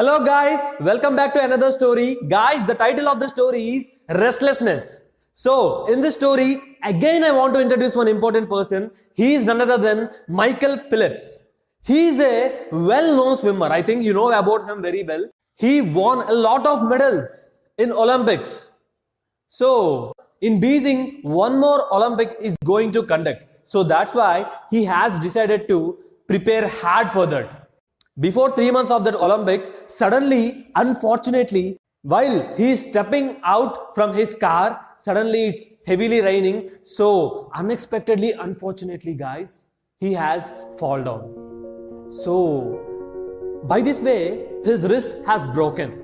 Hello guys, welcome back to another story. Guys, the title of the story is Restlessness. So, in this story, again I want to introduce one important person. He is none other than Michael Phelps. He is a well-known swimmer. I think you know about him very well. He won a lot of medals in Olympics. So, in Beijing, one more Olympic is going to conduct. So that's why he has decided to prepare hard for that. Before 3 months of that Olympics, suddenly, unfortunately, while he is stepping out from his car, suddenly it's heavily raining. So unexpectedly, unfortunately, guys, he has fallen down. So by this way, his wrist has broken.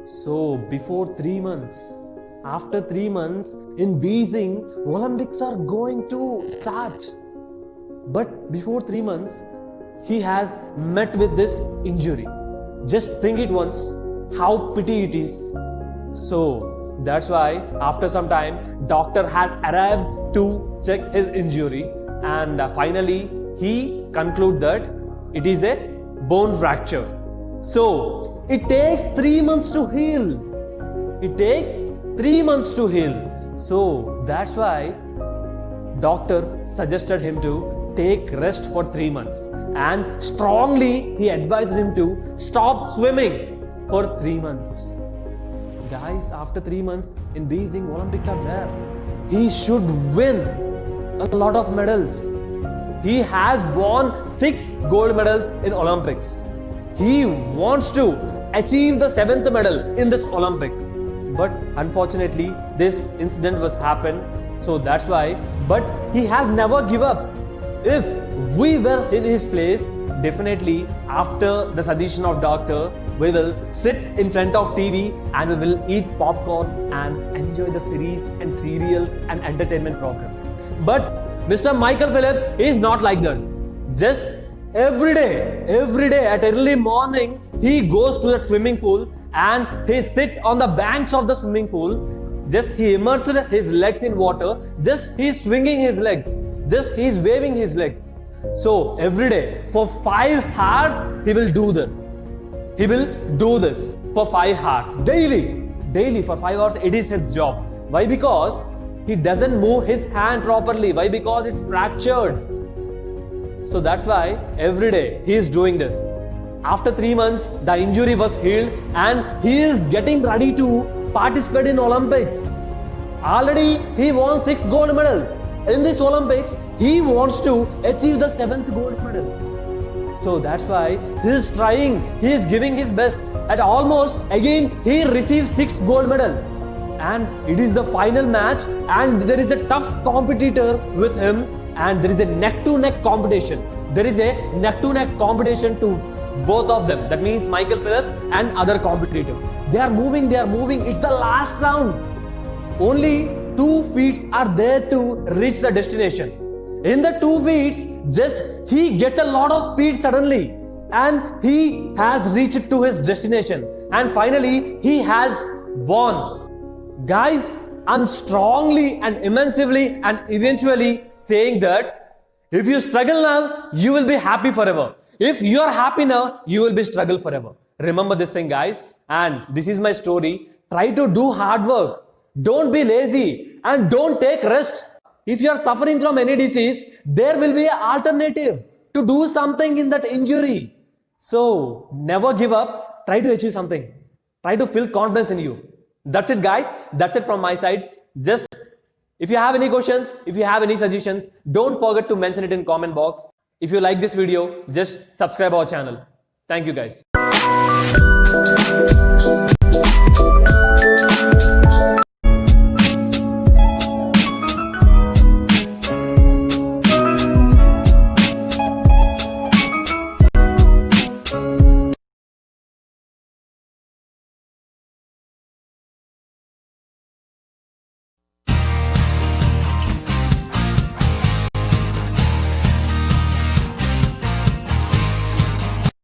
So before 3 months, after 3 months in Beijing, Olympics are going to start. But before 3 months, he has met with this injury. Just think it once, how pity it is. So that's why after some time, doctor has arrived to check his injury, and finally he conclude that it is a bone fracture. So it takes 3 months to heal. It takes 3 months to heal. So that's why doctor suggested him to take rest for 3 months, and strongly he advised him to stop swimming for 3 months. Guys, after 3 months in Beijing, Olympics are there. He should win a lot of medals. He has won 6 gold medals in Olympics. He wants to achieve the 7th medal in this Olympic. But unfortunately, this incident was happened. So that's why. But he has never give up. If we were in his place, definitely after the suggestion of doctor, we will sit in front of TV and we will eat popcorn and enjoy the series and serials and entertainment programs. But Mr. Michael Phelps is not like that. Just every day at early morning, he goes to the swimming pool and he sit on the banks of the swimming pool. Just he immersed his legs in water. Just he is swinging his legs. Just he is waving his legs. So every day for 5 hours he will do that. He will do this for 5 hours daily for 5 hours. It is his job. Why? Because he doesn't move his hand properly. Why? Because it's fractured. So that's why every day he is doing this. After 3 months, the injury was healed and he is getting ready to participate in Olympics. Already he won 6 gold medals. In this Olympics, he wants to achieve the 7th gold medal. So that's why he is trying, he is giving his best. At almost, again, he receives 6 gold medals. And it is the final match, and there is a tough competitor with him, and there is a neck-to-neck competition. There is a neck-to-neck competition to both of them. That means Michael Phelps and other competitor. They are moving. It's the last round. Only 2 feet are there to reach the destination. In the 2 feet, just he gets a lot of speed suddenly, and he has reached to his destination. And finally, he has won. Guys, I'm strongly and immensely and eventually saying that if you struggle now, you will be happy forever. If you are happy now, you will be struggle forever. Remember this thing, guys. And this is my story. Try to do hard work. Don't be lazy and don't take rest. If you are suffering from any disease, there will be an alternative to do something in that injury. So never give up. Try to achieve something. Try to feel confidence in you. That's it, guys. That's it from my side. Just if you have any questions, if you have any suggestions, don't forget to mention it in comment box. If you like this video, just subscribe our channel. Thank you, guys.